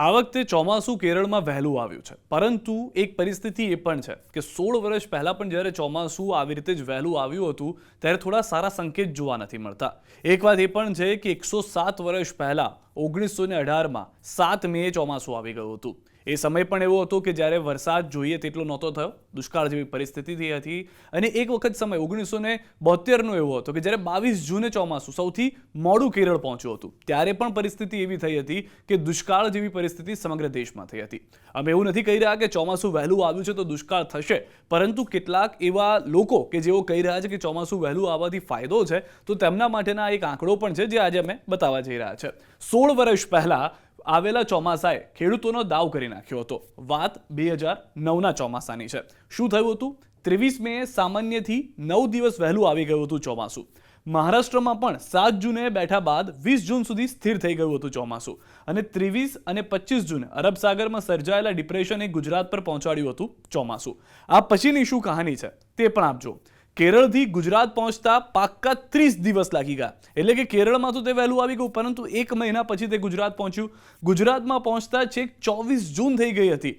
આ વખતે ચોમાસું કેરળમાં વહેલું આવ્યું છે, પરંતુ એક પરિસ્થિતિ એ પણ છે કે 16 વર્ષ પહેલા પણ જ્યારે ચોમાસું આવી રીતે જ વહેલું આવ્યું હતું ત્યારે થોડા સારા સંકેત જોવા નથી મળતા. એક વાત એ પણ છે કે 107 વર્ષ પહેલા 1918માં 7 મે ચોમાસું આવી ગયું હતું. એ સમય પણ એવો હતો કે જ્યારે વરસાદ જોઈએ તેટલો નહોતો થયો, દુષ્કાળ જેવી પરિસ્થિતિ થઈ હતી. અને એક વખત સમય 1972નો એવો હતો કે જ્યારે 22 જૂને ચોમાસું સૌથી મોડું કેરળ પહોંચ્યું હતું. ત્યારે પણ પરિસ્થિતિ એવી થઈ હતી કે દુષ્કાળ જેવી પરિસ્થિતિ સમગ્ર દેશમાં થઈ હતી. અમે એવું નથી કહી રહ્યા કે ચોમાસું વહેલું આવ્યું છે તો દુષ્કાળ થશે, પરંતુ કેટલાક એવા લોકો કે જેઓ કહી રહ્યા છે કે ચોમાસું વહેલું આવવાથી ફાયદો છે, તો તેમના માટેના એક આંકડો પણ છે જે આજે અમે બતાવવા જઈ રહ્યા છે. 16 વર્ષ પહેલા આવેલા ચોમાસાએ ખેડૂતોનો દાવ કરી નાખ્યો હતો. વાત 2009ના ચોમાસાની છે. શું થયું હતું? 23 મે સામાન્યથી 9 દિવસ વહેલું આવી ગયું હતું ચોમાસું. મહારાષ્ટ્રમાં પણ 7 જૂને બેઠા બાદ 20 જૂન સુધી સ્થિર થઈ ગયું હતું ચોમાસું. અને 23 અને 25 જૂને અરબ સાગરમાં સર્જાયેલા ડિપ્રેશને ગુજરાત પર પહોંચાડ્યું હતું ચોમાસું. આ પછીની શું કહાની છે તે પણ આપજો. કેરળથી ગુજરાત પહોંચતા પાક્કા 30 દિવસ લાગી ગયા. એટલે કે કેરળમાં તો તે વહેલું આવી ગયું, પરંતુ 1 મહિના પછી તે ગુજરાત પહોંચ્યું. ગુજરાતમાં પહોંચતા છેક 24 જૂન થઈ ગઈ હતી.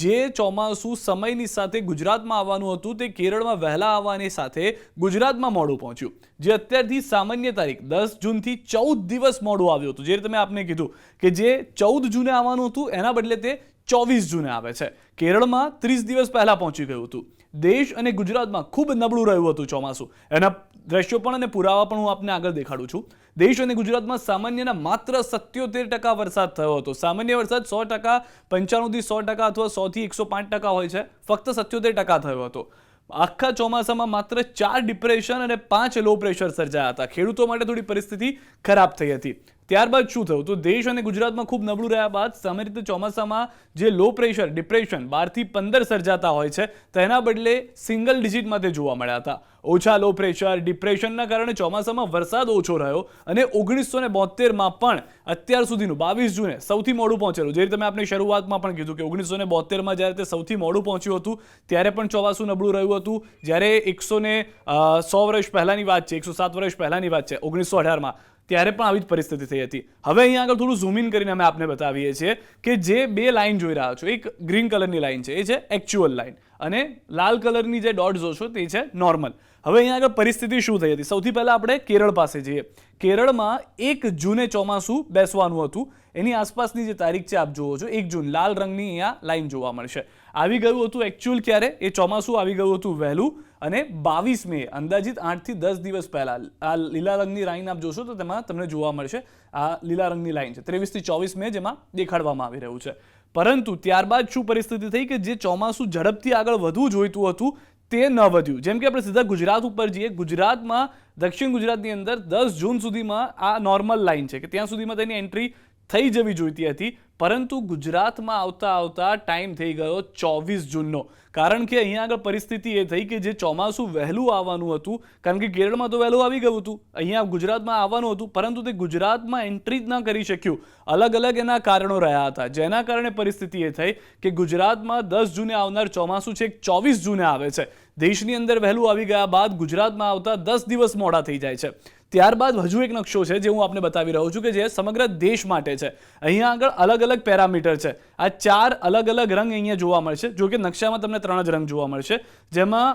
જે ચોમાસું સમયની સાથે ગુજરાતમાં આવવાનું હતું તે કેરળમાં વહેલા આવવાની સાથે ગુજરાતમાં મોડું પહોંચ્યું. જે અત્યારથી સામાન્ય તારીખ 10 જૂનથી 14 દિવસ મોડું આવ્યું હતું. જે રીતે મેં આપને કીધું કે જે 14 જૂને આવવાનું હતું એના બદલે તે 24 જૂને આવે છે. કેરળમાં 30 દિવસ પહેલા પહોંચી ગયું હતું. દેશ અને ગુજરાતમાં ખૂબ નબળું રહ્યું હતું ચોમાસું. એના દ્રશ્યો પણ અને પુરાવા પણ હું આપને આગળ દેખાડું છું. દેશ અને ગુજરાતમાં સામાન્યના માત્ર 77% વરસાદ થયો હતો. સામાન્ય વરસાદ 100%, 95થી 100% અથવા 100થી 105% હોય છે. ફક્ત 77% થયો હતો. આખા ચોમાસામાં માત્ર 4 ડિપ્રેશન અને 5 લો પ્રેશર સર્જાયા હતા. ખેડૂતો માટે થોડી પરિસ્થિતિ ખરાબ થઈ હતી. ત્યારબાદ શું થયું? તો દેશ અને ગુજરાતમાં ખૂબ નબળું રહ્યા બાદ સામાન્ય રીતે ચોમાસામાં જે લો પ્રેશર ડિપ્રેશન 12 થી 15 સર્જાતા હોય છે, તેના બદલે સિંગલ ડિજિટમાં તે જોવા મળ્યા હતા. ઓછા લો પ્રેશર ડિપ્રેશનના કારણે ચોમાસામાં વરસાદ ઓછો રહ્યો અને 1972માં પણ અત્યાર સુધીનું 22 જૂને સૌથી મોડું પહોંચેલું. જે રીતે મેં આપણે શરૂઆતમાં પણ કીધું કે 1972માં જ્યારે તે સૌથી મોડું પહોંચ્યું હતું ત્યારે પણ ચોમાસું નબળું રહ્યું હતું. જ્યારે 100 વર્ષ પહેલાની વાત છે, 107 વર્ષ પહેલાની વાત છે 1918માં, ત્યારે પણ આવી જ પરિસ્થિતિ થઈ હતી. હવે અહીંયા આગળ થોડું ઝૂમ ઇન કરીને અમે આપને બતાવીએ છીએ કે જે બે લાઇન જોઈ રહ્યા છો, એક ગ્રીન કલરની લાઇન છે, એ છે એક્ચ્યુઅલ લાઇન, અને લાલ કલરની જે ડોટ જોશો તે છે નોર્મલ. હવે અહીંયા આગળ પરિસ્થિતિ શું થઈ હતી? સૌથી પહેલા આપણે કેરળ પાસે જઈએ. કેરળમાં 1 જૂને ચોમાસું બેસવાનું હતું. એની આસપાસની જે તારીખ છે આપ જુઓ છો, 1 જૂન લાલ રંગની અહીંયા લાઇન જોવા મળશે. આવી ગયું હતું એકચ્યુઅલ ક્યારે? એ ચોમાસું આવી ગયું હતું વહેલું, અને 22 મે અંદાજિત 8 થી 10 દિવસ પહેલા. આ લીલા રંગની લાઇન આપ જોશો તો તેમાં તમને જોવા મળશે આ લીલા રંગની લાઇન છે 23 થી 24 મે, જેમાં દેખાડવામાં આવી રહ્યું છે. પરંતુ ત્યારબાદ શું પરિસ્થિતિ થઈ કે જે ચોમાસું ઝડપથી આગળ વધવું જોઈતું હતું તે ન વધ્યું. જેમ કે આપણે સીધા ગુજરાત ઉપર જઈએ. ગુજરાતમાં દક્ષિણ ગુજરાતની અંદર 10 જૂન સુધીમાં આ નોર્મલ લાઇન છે કે ત્યાં સુધીમાં તેની એન્ટ્રી થઈ જવી જોઈતી હતી, પરંતુ ગુજરાતમાં આવતા આવતા ટાઈમ થઈ ગયો 24 જૂનનો. કારણ કે અહીંયા આગળ પરિસ્થિતિ એ થઈ કે જે ચોમાસું વહેલું આવવાનું હતું, કારણ કે કેરળમાં તો વહેલું આવી ગયું હતું, અહીંયા ગુજરાતમાં આવવાનું હતું, પરંતુ તે ગુજરાતમાં એન્ટ્રી જ ન કરી શક્યું. અલગ અલગ એના કારણો રહ્યા હતા, જેના કારણે પરિસ્થિતિ એ થઈ કે ગુજરાતમાં 10 જૂને આવનાર ચોમાસું છે 24 જૂને આવે છે. દેશની અંદર વહેલું આવી ગયા બાદ ગુજરાતમાં આવતા 10 દિવસ મોડા થઈ જાય છે. ત્યારબાદ હજુ એક નકશો છે જે હું આપને બતાવી રહ્યો છું કે જે સમગ્ર દેશ માટે છે. અહીંયા આગળ અલગ અલગ પેરામીટર છે. આ 4 અલગ અલગ રંગ અહીંયા જોવા મળશે. જો કે નકશામાં તમને 3 જ રંગ જોવા મળશે, જેમાં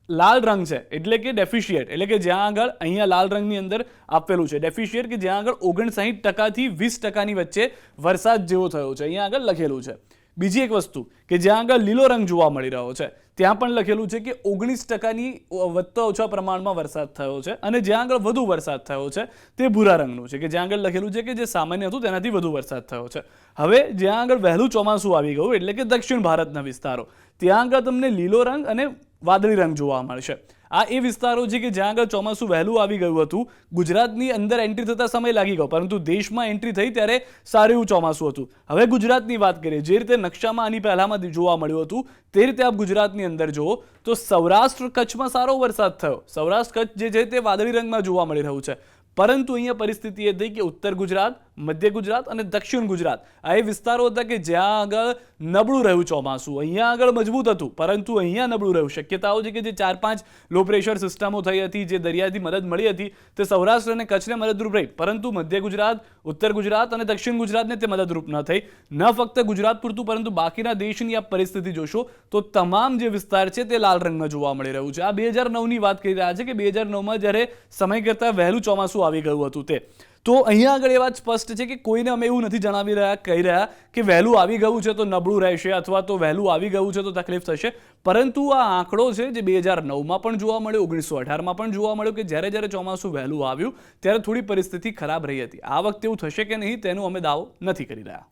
લાલ રંગ છે એટલે કે ડેફિશિયટ, એટલે કે જ્યાં આગળ અહીંયા લાલ રંગની અંદર આપેલું છે ડેફિશિયટ, કે જ્યાં આગળ 59% થી 20%ની વચ્ચે વરસાદ જેવો થયો છે, અહીંયા આગળ લખેલું છે. બીજી એક વસ્તુ કે જ્યાં આગળ લીલો રંગ જોવા મળી રહ્યો છે ત્યાં પણ લખેલું છે કે 19%ની વધતા ઓછા પ્રમાણમાં વરસાદ થયો છે, અને જ્યાં આગળ વધુ વરસાદ થયો છે તે ભૂરા રંગનું છે કે જ્યાં આગળ લખેલું છે કે જે સામાન્ય હતું તેનાથી વધુ વરસાદ થયો છે. હવે જ્યાં આગળ વહેલું ચોમાસું આવી ગયું એટલે કે દક્ષિણ ભારતના વિસ્તારો, ત્યાં આગળ તમને લીલો રંગ અને વાદળી રંગ જોવા મળશે. આ એ વિસ્તારો છે કે જ્યાં આગળ ચોમાસું વહેલું આવી ગયું હતું. ગુજરાતની અંદર એન્ટ્રી થતા સમય લાગી ગયો, પરંતુ દેશમાં એન્ટ્રી થઈ ત્યારે સારું એવું ચોમાસું હતું. હવે ગુજરાતની વાત કરીએ. જે રીતે નકશામાં આની પહેલામાં જોવા મળ્યું હતું તે રીતે આપ ગુજરાતની અંદર જુઓ તો સૌરાષ્ટ્ર કચ્છમાં સારો વરસાદ થયો. સૌરાષ્ટ્ર કચ્છ જે છે તે વાદળી રંગમાં જોવા મળી રહ્યું છે. પરંતુ અહીંયા પરિસ્થિતિ એ થઈ કે ઉત્તર ગુજરાત, મધ્ય ગુજરાત અને દક્ષિણ ગુજરાત આ એ વિસ્તારો હતા કે જ્યાં આગળ નબળું રહ્યું ચોમાસું. અહીંયા આગળ મજબૂત હતું પરંતુ અહીંયા નબળું રહ્યું. શક્યતાઓ છે કે જે 4-5 લો પ્રેશર સિસ્ટમો થઈ હતી, જે દરિયાથી મદદ મળી હતી, તે સૌરાષ્ટ્ર અને કચ્છને મદદરૂપ રહી, પરંતુ મધ્ય ગુજરાત, ઉત્તર ગુજરાત અને દક્ષિણ ગુજરાતને તે મદદરૂપ ન થઈ. ન ફક્ત ગુજરાત પૂરતું પરંતુ બાકીના દેશની આ પરિસ્થિતિ જોશો તો તમામ જે વિસ્તાર છે તે લાલ રંગમાં જોવા મળી રહ્યું છે. આ 2009ની વાત કરી રહ્યા છે કે 2009માં જ્યારે સમય કરતાં વહેલું ચોમાસું આવી ગયું હતું તે. તો અહીંયા આગળ એ વાત સ્પષ્ટ છે કે કોઈને અમે એવું નથી જણાવી રહ્યા, કહી રહ્યા કે વહેલું આવી ગયું છે તો નબળું રહેશે અથવા તો વહેલું આવી ગયું છે તો તકલીફ થશે. પરંતુ આ આંકડો છે જે 2009માં પણ જોવા મળ્યો, 1918માં પણ જોવા મળ્યો કે જ્યારે જ્યારે ચોમાસું વહેલું આવ્યું ત્યારે થોડી પરિસ્થિતિ ખરાબ રહી હતી. આ વખતે એવું થશે કે નહીં તેનો અમે દાવો નથી કરી રહ્યા.